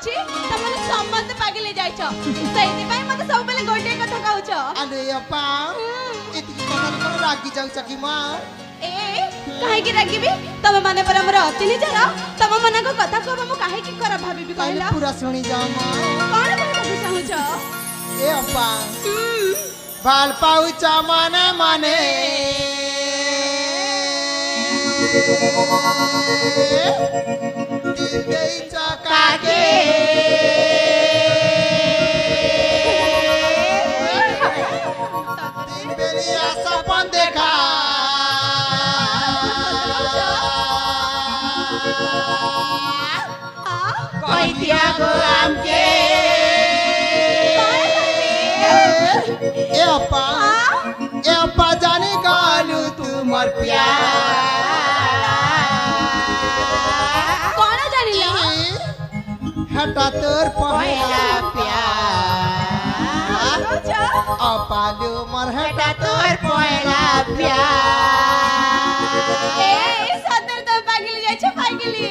अछि तमने संबंध पागले जाइछ सेति पई मते सब बेले गोटे कथा कहउछ अरे अपा इतकी कथा कोन रागी जाउछ कि मां ए काहे की रागीबी तमे माने पर हमर अतिली जरा तम मन को कथा को हम काहे की कर भाबीबी कहला पूरा सुनी जाओ मां कोन कहू चाहूछ ए अपा बाल पाउच माने माने दिल गई चकाके दिन बेलिया सपन देखा कोई दिया गो हमके ए अपा जाने गालू तुमर प्यार कोन जानिला हटा तोर पहला प्यार अपालू मर हटा तोर पहला प्यार ए सदर तो पागली जाय छ पागली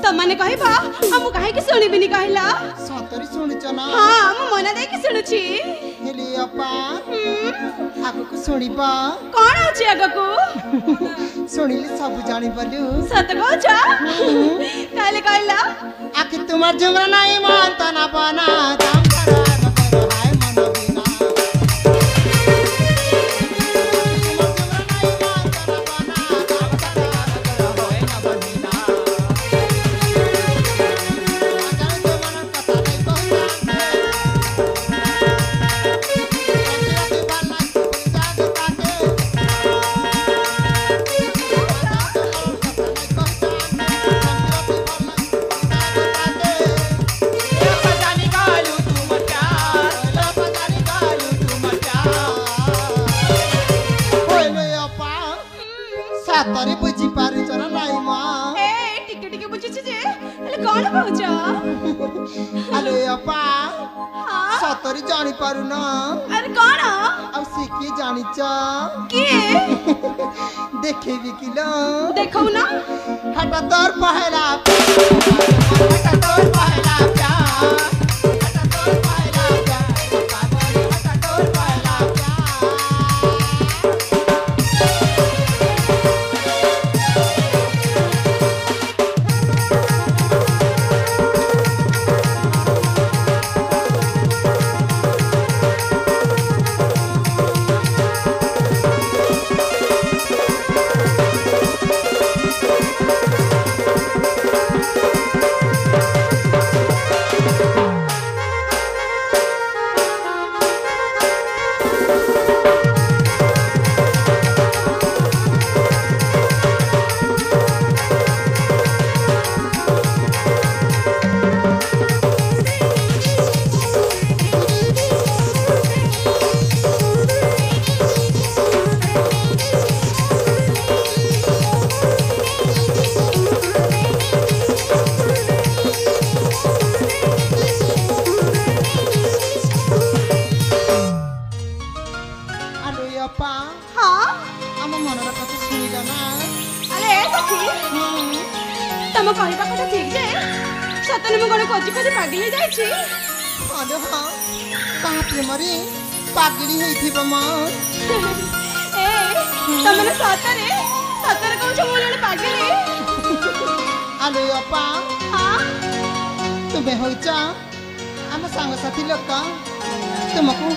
तमने कहबा हम काहे के सुनिबिनी कहला सतरी सुनिच ना हां हम मन दे के सुनुची हेली अपा आगु को सुनिबा कोन अछि आगु को सुनिले सब जानि परलु सत कहछ काले कहला आखि तुमार जुमरा नाही मन तना बना दाम खराब करो हाय मन बिना तरी बुझी पारि चरा नाई मां ए टिके टिके बुझिछि जे हेले कोन कहउछ अरे अपा हां सतरी जानि पारु ना अरे कोन अब सिकी जानि छ के देखेबी किलो देखौ ना हटा तोर पहला हटा तोर पहला प्यार हटा तोर पहला प्यार हटा तोर पहला प्यार କହିବା କଥା ଠିକ ଯେ ସତରେ ମୁଁ କଣ ଖୋଜି ଖୋଜି ପାଗଳି ହେଇଯାଇଛି। ଆଲୋ ହଁ କାହା ପ୍ରେମରେ ପାଗଳି ହେଇଥିବ ମ। ଏ ତମେ ସତରେ ସତରେ କହୁଛ ମୁଁ ଜଣେ ପାଗଳି? ଆଲୋ ଅପା ହଁ ତୁମେ ହଉଛ ଆମ ସାଙ୍ଗସାଥି ଲୋକ। ତୁମକୁ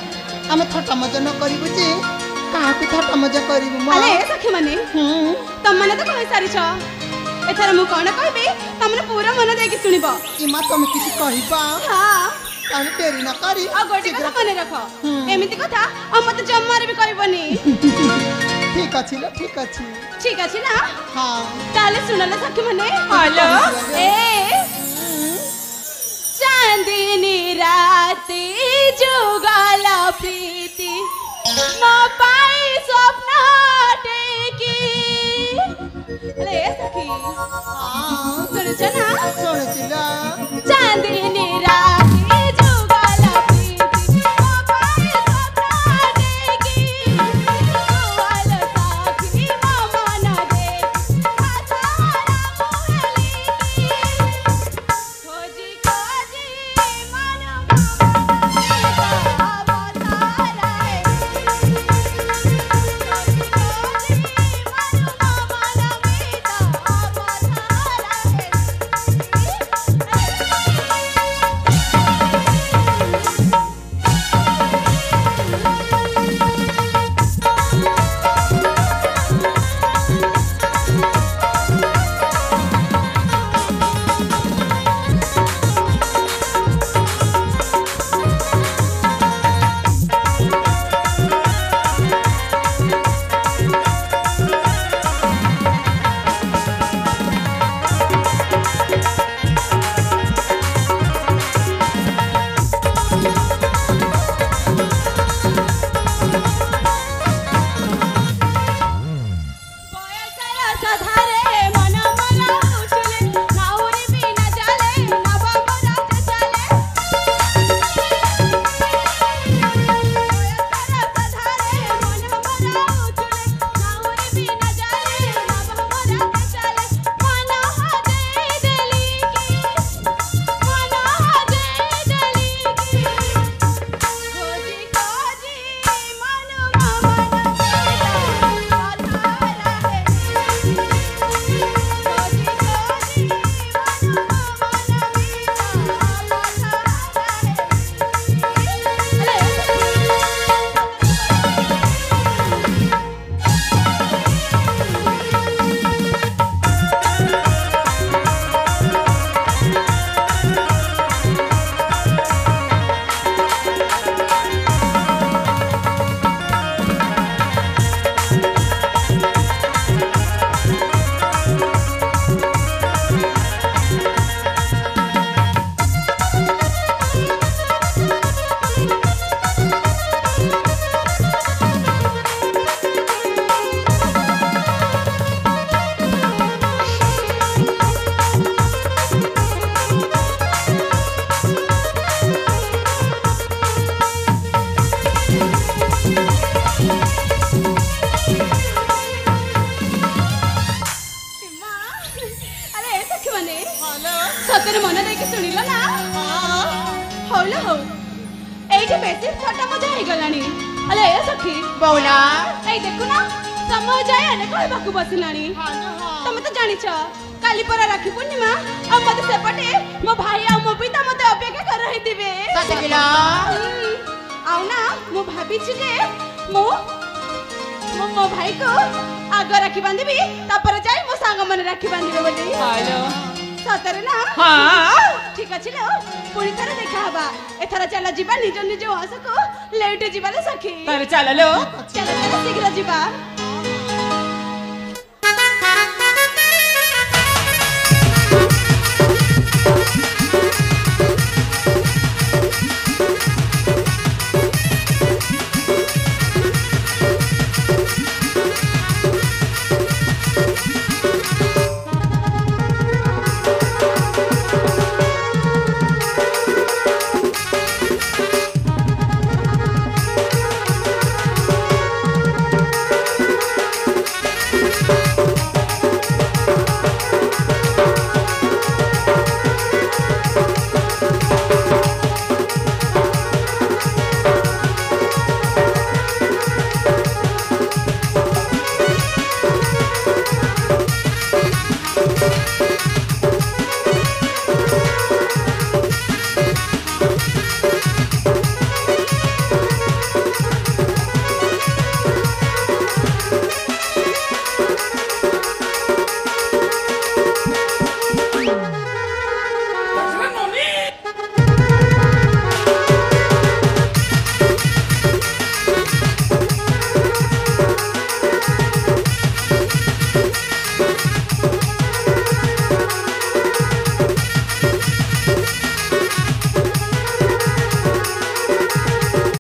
ଆମେ ଥଟ୍ଟା ମଜା ନ କରିବୁ ଯେ କାହାକୁ ଥଟ୍ଟା ମଜା କରିବୁ ମ। ଆରେ ସଖୀ ମାନେ ତମମାନେ ତ କହିସାରିଛ। ଏଥର ମୁଁ କଣ କହିବି ତମେ ପୁରା ମନ ଦେଇକି ଶୁଣିବ। ଇମା ତମେ କିଛି କହିବ ହଁ ତାହେଲେ ଡେରି ନ କରି ଆଉ ଗୋଟେ କଥା ମନେ ରଖ ଏମିତି କଥା ଆଉ ମତେ ଜମାରେ ବି କହିବନି। ଠିକ ଅଛି ଲୋ ଠିକ ଅଛି। ଠିକ ଅଛି ନା? ହଁ ତାହେଲେ ଶୁଣଲ ସଖୀ ମାନେ। ହ୍ୟାଲୋ। ଏ ଚାंदनी राती जुगल प्रीति मो पाई स्वप्न टेकी। अरे सखी सुनछ ना? ଶୁଣୁଛି ଲୋ। चांदनी राती जुगल प्रीति मो पाई स्वप्न टेकी। जुगल सखी मो मन दे आसारा मोहली खोजी खोजी मन अवतारा है। खोजी खोजी ସତରେ ମନ ଦେଇକି ଶୁଣିଲ ନା? ହଉ ଲୋ ହଉ ଏଇଠି ବେଶୀ ଥଟ୍ଟା ମଜା ହେଇଗଲାଣି। ଆଲେ ଏ ସଖୀ ବଉଲା ଏଇ ଦେଖୁନ ସମୟ ଯାଏ ଅନେକ ହେବାକୁ ବସିଲାଣି। ତମେ ତ ଜାଣିଛ କାଲି ପରା ରାକ୍ଷୀ ପୂର୍ଣ୍ଣିମା ଆଉ ମତେ ସେପଟେ ମୋ ଭାଇ ଆଉ ମୋ ପିତା ମତେ ଅପେକ୍ଷା କରି ରହିଥିବେ। ଆଉ ନା ମୁଁ ଭାବିଛି ଯେ ମୁଁ ମୋ ଭାଇକୁ ଆଗ ରାକ୍ଷୀ ବାନ୍ଧିବି ତାପରେ ଯାଇ ମୋ ସାଙ୍ଗମାନେ ରାକ୍ଷୀ ବାନ୍ଧିବେ ବୋଲି। ସତରେ ନା? ଠିକ ଅଛି ଲୋ ପୁଣି ଥରେ ଦେଖା ହବା। ଏଥର ଚାଲ ଯିବା ନିଜ ନିଜ ହସକୁ ଲେଉଟି ଯିବା ଲୋ ସଖୀ। ଚାଲ ଲୋ ଚାଲ ଚାଲ ଶୀଘ୍ର ଯିବା।